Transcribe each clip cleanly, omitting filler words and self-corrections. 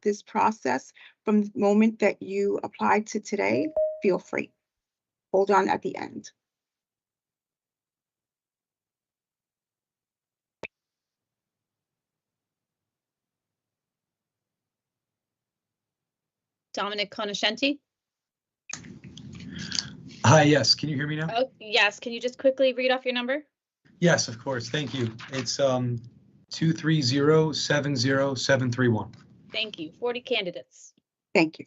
this process from the moment that you applied to today, feel free. Hold on at the end. Dominic Conoscenti. Hi, yes. Can you hear me now? Oh, yes. Can you just quickly read off your number? Yes, of course. Thank you. It's 230-70731. Thank you. 40 candidates. Thank you.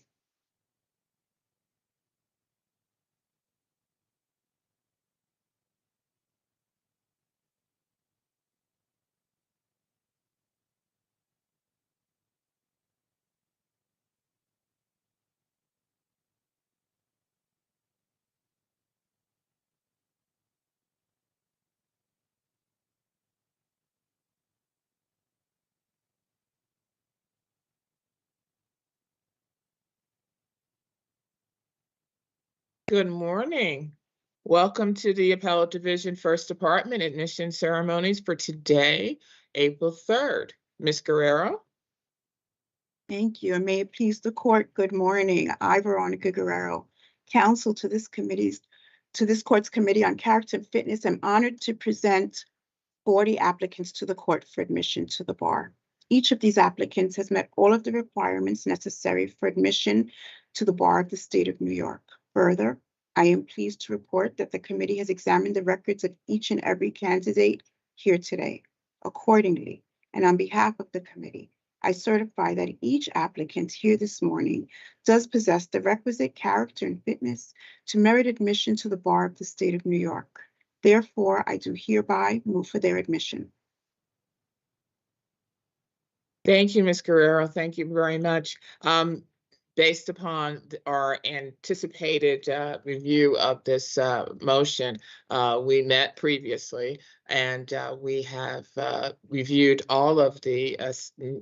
Good morning. Welcome to the Appellate Division First Department admission ceremonies for today, April 3rd. Ms. Guerrero. Thank you, and may it please the court, good morning. I, Veronica Guerrero, counsel to this court's Committee on Character and Fitness. I'm honored to present 40 applicants to the court for admission to the bar. Each of these applicants has met all of the requirements necessary for admission to the bar of the state of New York. Further, I am pleased to report that the committee has examined the records of each and every candidate here today. Accordingly, and on behalf of the committee, I certify that each applicant here this morning does possess the requisite character and fitness to merit admission to the bar of the state of New York. Therefore, I do hereby move for their admission. Thank you, Ms. Guerrero. Thank you very much. Based upon our anticipated review of this motion, we met previously, and we have reviewed all of the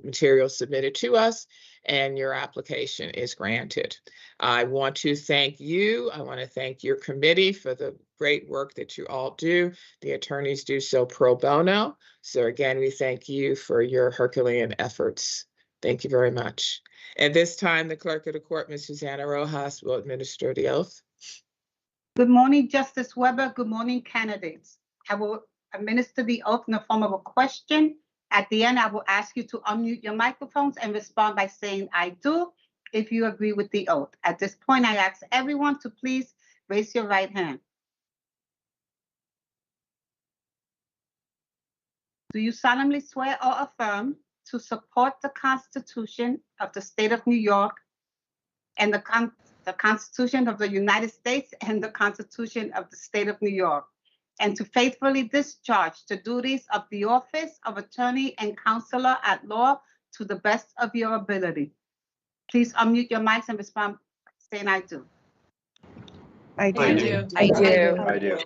materials submitted to us, and your application is granted. I want to thank you. I want to thank your committee for the great work that you all do. The attorneys do so pro bono. So again, we thank you for your Herculean efforts. Thank you very much. At this time, the clerk of the court, Ms. Susanna Rojas, will administer the oath. Good morning, Justice Weber. Good morning, candidates. I will administer the oath in the form of a question. At the end, I will ask you to unmute your microphones and respond by saying "I do" if you agree with the oath. At this point, I ask everyone to please raise your right hand. Do you solemnly swear or affirm to support the Constitution of the State of New York and the Constitution of the United States and the Constitution of the State of New York, and to faithfully discharge the duties of the office of Attorney and Counselor at Law to the best of your ability? Please unmute your mics and respond saying "I do." I do. I do. I do. I do.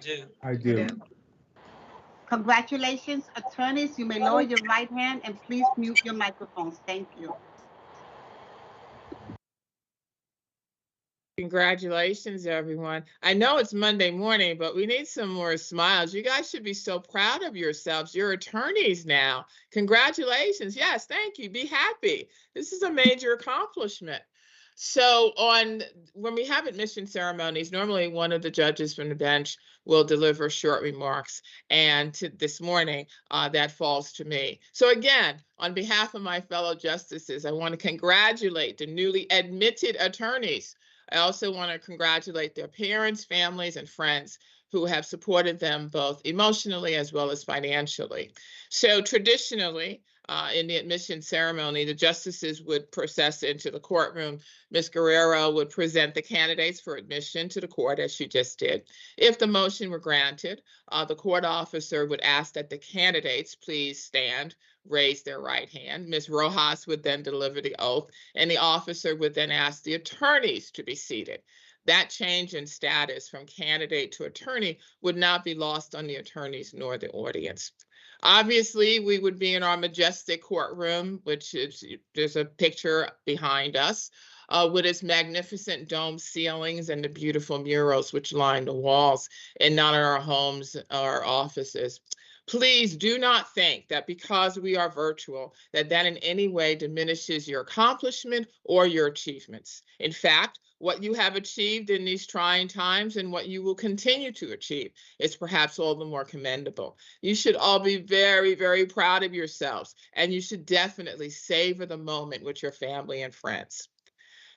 I do. Congratulations, attorneys. You may lower your right hand and please mute your microphones. Thank you. Congratulations, everyone. I know it's Monday morning, but we need some more smiles. You guys should be so proud of yourselves. You're attorneys now. Congratulations. Yes, thank you. Be happy. This is a major accomplishment. So when we have admission ceremonies, normally one of the judges from the bench will deliver short remarks. And this morning, that falls to me. So again, on behalf of my fellow justices, I want to congratulate the newly admitted attorneys. I also want to congratulate their parents, families, and friends who have supported them both emotionally as well as financially. So traditionally, in the admission ceremony, the justices would process into the courtroom. Ms. Guerrero would present the candidates for admission to the court, as she just did. If the motion were granted, the court officer would ask that the candidates please stand, raise their right hand. Ms. Rojas would then deliver the oath, and the officer would then ask the attorneys to be seated. That change in status from candidate to attorney would not be lost on the attorneys nor the audience. Obviously, we would be in our majestic courtroom, which is, there's a picture behind us, with its magnificent dome ceilings and the beautiful murals which line the walls, and not in our homes or offices. Please do not think that because we are virtual, that in any way diminishes your accomplishment or your achievements. In fact, what you have achieved in these trying times and what you will continue to achieve is perhaps all the more commendable. You should all be very, very proud of yourselves, and you should definitely savor the moment with your family and friends.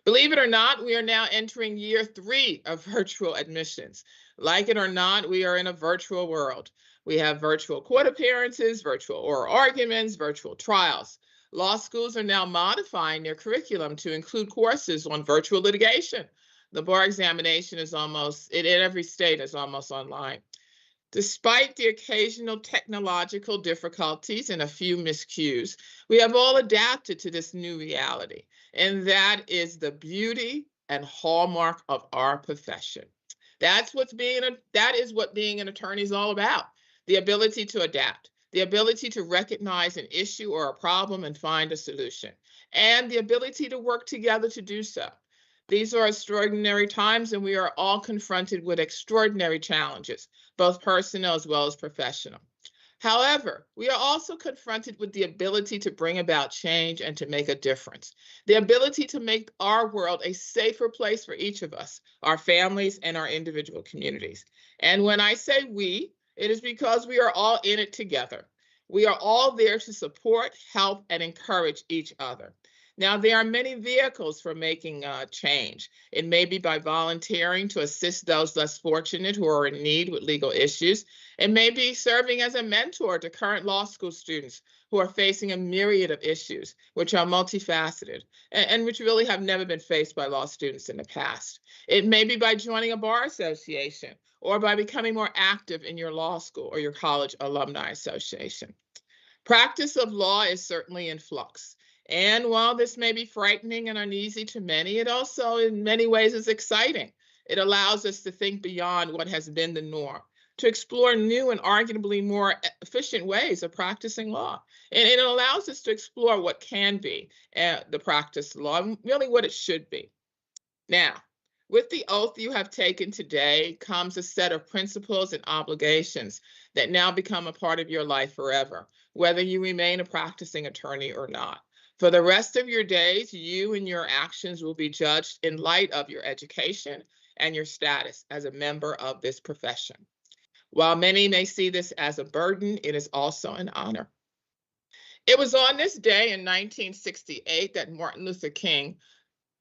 Believe it or not, we are now entering year 3 of virtual admissions. Like it or not, we are in a virtual world. We have virtual court appearances, virtual oral arguments, virtual trials. Law schools are now modifying their curriculum to include courses on virtual litigation. The bar examination is almost, in every state, is almost online. Despite the occasional technological difficulties and a few miscues, we have all adapted to this new reality. And that is the beauty and hallmark of our profession. That is what being an attorney is all about. The ability to adapt, the ability to recognize an issue or a problem and find a solution, and the ability to work together to do so. These are extraordinary times, and we are all confronted with extraordinary challenges, both personal as well as professional. However, we are also confronted with the ability to bring about change and to make a difference, the ability to make our world a safer place for each of us, our families, and our individual communities. And when I say we, it is because we are all in it together. We are all there to support, help, and encourage each other. Now, there are many vehicles for making change. It may be by volunteering to assist those less fortunate who are in need with legal issues. It may be serving as a mentor to current law school students who are facing a myriad of issues, which are multifaceted and which really have never been faced by law students in the past. It may be by joining a bar association or by becoming more active in your law school or your college alumni association. Practice of law is certainly in flux. And while this may be frightening and uneasy to many, it also in many ways is exciting. It allows us to think beyond what has been the norm, to explore new and arguably more efficient ways of practicing law. And it allows us to explore what can be the practice of law, and really what it should be. Now, with the oath you have taken today comes a set of principles and obligations that now become a part of your life forever, whether you remain a practicing attorney or not. For the rest of your days, you and your actions will be judged in light of your education and your status as a member of this profession. While many may see this as a burden, it is also an honor. It was on this day in 1968 that Martin Luther King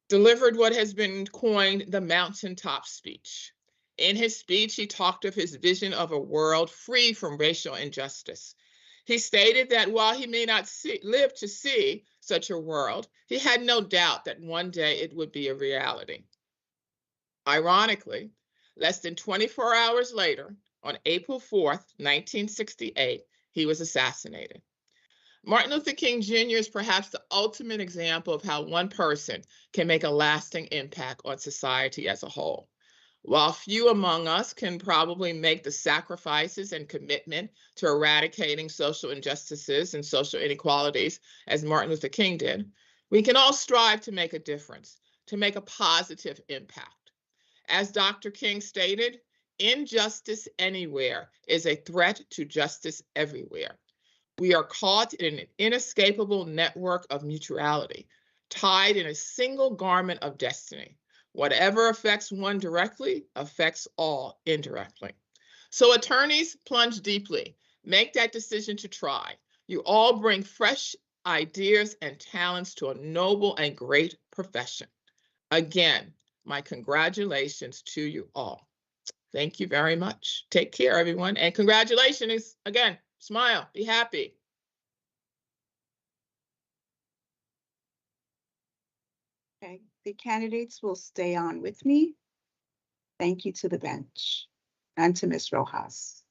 delivered what has been coined the mountaintop speech. In his speech, he talked of his vision of a world free from racial injustice. He stated that while he may not live to see such a world, he had no doubt that one day it would be a reality. Ironically, less than 24 hours later, on April 4th, 1968, he was assassinated. Martin Luther King Jr. is perhaps the ultimate example of how one person can make a lasting impact on society as a whole. While few among us can probably make the sacrifices and commitment to eradicating social injustices and social inequalities as Martin Luther King did, we can all strive to make a difference, to make a positive impact. As Dr. King stated, injustice anywhere is a threat to justice everywhere. We are caught in an inescapable network of mutuality, tied in a single garment of destiny. Whatever affects one directly affects all indirectly. So attorneys, plunge deeply. Make that decision to try. You all bring fresh ideas and talents to a noble and great profession. Again, my congratulations to you all. Thank you very much. Take care, everyone. And congratulations again. Smile, be happy. Okay, the candidates will stay on with me. Thank you to the bench and to Ms. Rojas.